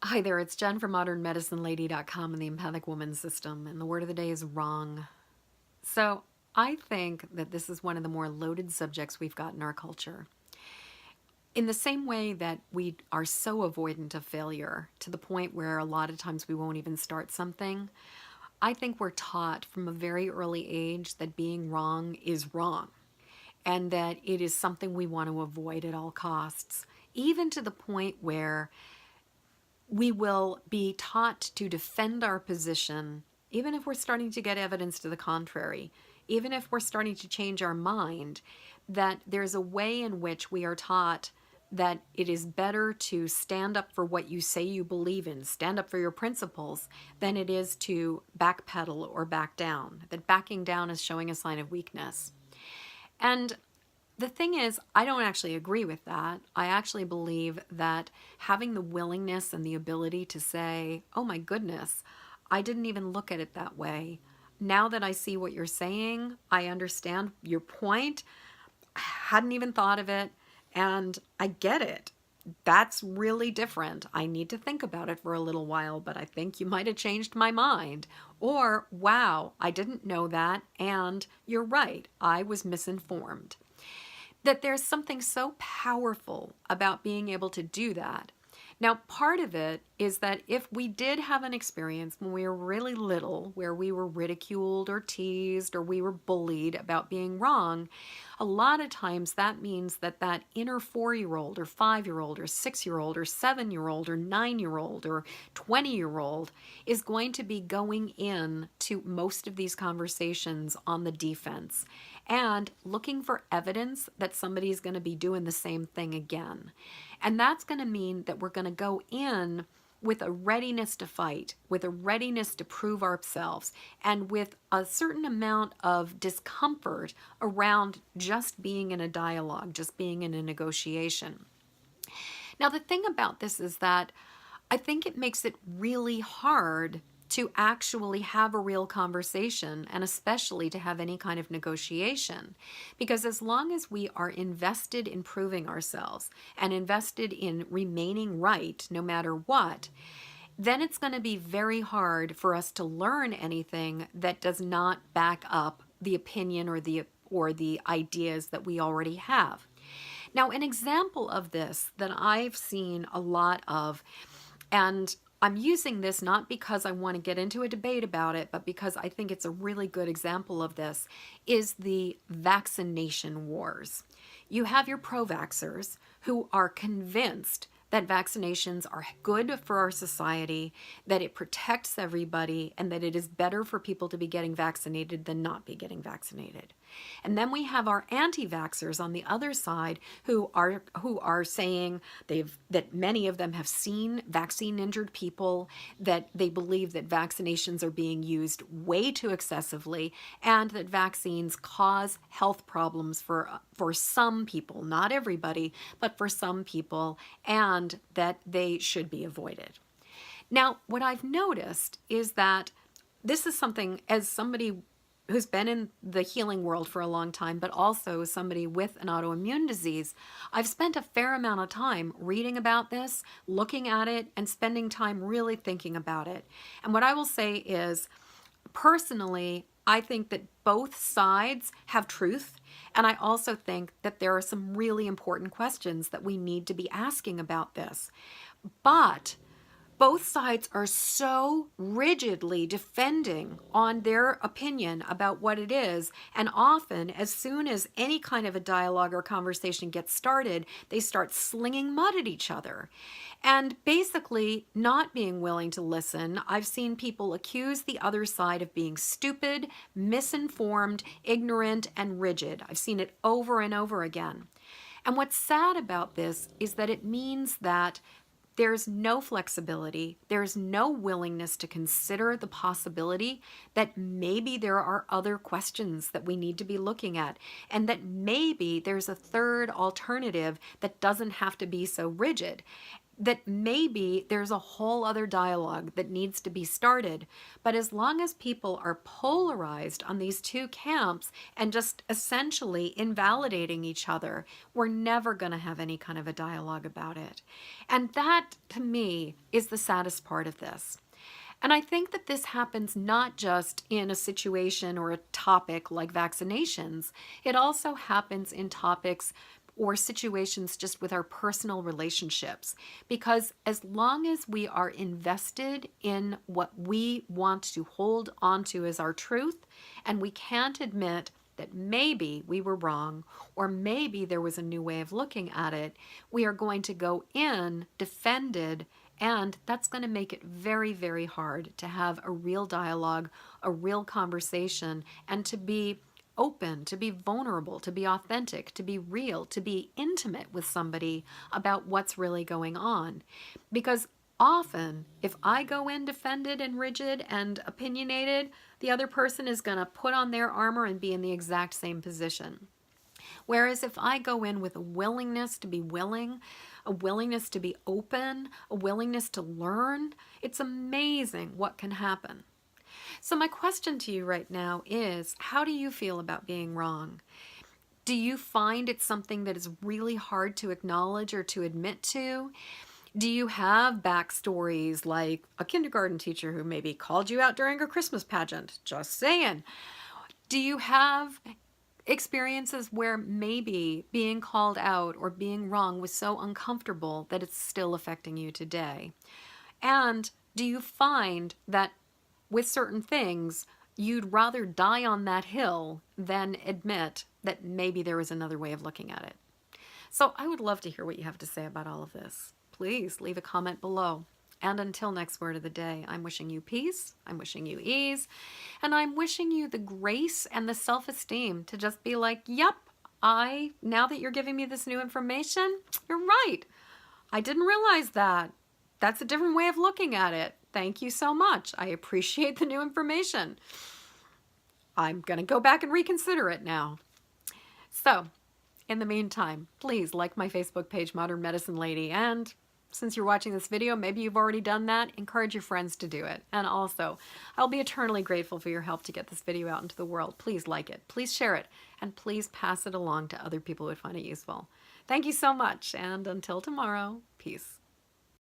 Hi there, it's Jen from modernmedicinelady.com and the Empathic Woman System, and the word of the day is wrong. So, I think that this is one of the more loaded subjects we've got in our culture. In the same way that we are so avoidant of failure to the point where a lot of times we won't even start something, I think we're taught from a very early age that being wrong is wrong and that it is something we want to avoid at all costs, even to the point where we will be taught to defend our position, even if we're starting to get evidence to the contrary, even if we're starting to change our mind, that there's a way in which we are taught that it is better to stand up for what you say you believe in, stand up for your principles, than it is to backpedal or back down, that backing down is showing a sign of weakness. And the thing is, I don't actually agree with that. I actually believe that having the willingness and the ability to say, oh my goodness, I didn't even look at it that way. Now that I see what you're saying, I understand your point. I hadn't even thought of it, and I get it. That's really different. I need to think about it for a little while, but I think you might have changed my mind. Or, wow, I didn't know that, and you're right, I was misinformed. That there's something so powerful about being able to do that. Now, part of it is that if we did have an experience when we were really little where we were ridiculed or teased or we were bullied about being wrong, a lot of times that means that that inner 4-year-old or 5-year-old or 6-year-old or 7-year-old or 9-year-old or 20-year-old is going to be going in to most of these conversations on the defense and looking for evidence that somebody's going to be doing the same thing again. And that's going to mean that we're going to go in with a readiness to fight, with a readiness to prove ourselves, and with a certain amount of discomfort around just being in a dialogue, just being in a negotiation. Now, the thing about this is that I think it makes it really hard to actually have a real conversation, and especially to have any kind of negotiation. Because as long as we are invested in proving ourselves and invested in remaining right no matter what, then it's going to be very hard for us to learn anything that does not back up the opinion or the ideas that we already have. Now, an example of this that I've seen a lot of, and I'm using this not because I want to get into a debate about it, but because I think it's a really good example of this, is the vaccination wars. You have your pro-vaxxers who are convinced that vaccinations are good for our society, that it protects everybody, and that it is better for people to be getting vaccinated than not be getting vaccinated. And then we have our anti-vaxxers on the other side who are saying that many of them have seen vaccine-injured people, that they believe that vaccinations are being used way too excessively, and that vaccines cause health problems for some people, not everybody, but for some people, and that they should be avoided. Now, what I've noticed is that this is something, as somebody who's been in the healing world for a long time, but also somebody with an autoimmune disease, I've spent a fair amount of time reading about this, looking at it, and spending time really thinking about it. And what I will say is, personally, I think that both sides have truth, and I also think that there are some really important questions that we need to be asking about this. But both sides are so rigidly defending on their opinion about what it is, and often as soon as any kind of a dialogue or conversation gets started, they start slinging mud at each other and basically not being willing to listen. I've seen people accuse the other side of being stupid, misinformed, ignorant, and rigid. I've seen it over and over again. And what's sad about this is that it means that there's no flexibility, there's no willingness to consider the possibility that maybe there are other questions that we need to be looking at, and that maybe there's a third alternative that doesn't have to be so rigid. that maybe there's a whole other dialogue that needs to be started. But as long as people are polarized on these two camps and just essentially invalidating each other, we're never going to have any kind of a dialogue about it. And that, to me, is the saddest part of this. And I think that this happens not just in a situation or a topic like vaccinations, it also happens in topics or situations just with our personal relationships. Because as long as we are invested in what we want to hold onto as our truth, and we can't admit that maybe we were wrong or maybe there was a new way of looking at it, we are going to go in defended, and that's going to make it very, very hard to have a real dialogue, a real conversation, and to be open, to be vulnerable, to be authentic, to be real, to be intimate with somebody about what's really going on. Because often, if I go in defended and rigid and opinionated, the other person is going to put on their armor and be in the exact same position. Whereas if I go in with a willingness to be willing, a willingness to be open, a willingness to learn, it's amazing what can happen. So my question to you right now is, how do you feel about being wrong? Do you find it's something that is really hard to acknowledge or to admit to? Do you have backstories like a kindergarten teacher who maybe called you out during a Christmas pageant? Just saying. Do you have experiences where maybe being called out or being wrong was so uncomfortable that it's still affecting you today? And do you find that with certain things, you'd rather die on that hill than admit that maybe there was another way of looking at it? So I would love to hear what you have to say about all of this. Please leave a comment below. And until next word of the day, I'm wishing you peace, I'm wishing you ease, and I'm wishing you the grace and the self-esteem to just be like, yep, now that you're giving me this new information, you're right. I didn't realize that. That's a different way of looking at it. Thank you so much. I appreciate the new information. I'm going to go back and reconsider it now. So, in the meantime, please like my Facebook page, Modern Medicine Lady, and since you're watching this video, maybe you've already done that, encourage your friends to do it. And also, I'll be eternally grateful for your help to get this video out into the world. Please like it, please share it, and please pass it along to other people who would find it useful. Thank you so much, and until tomorrow, peace.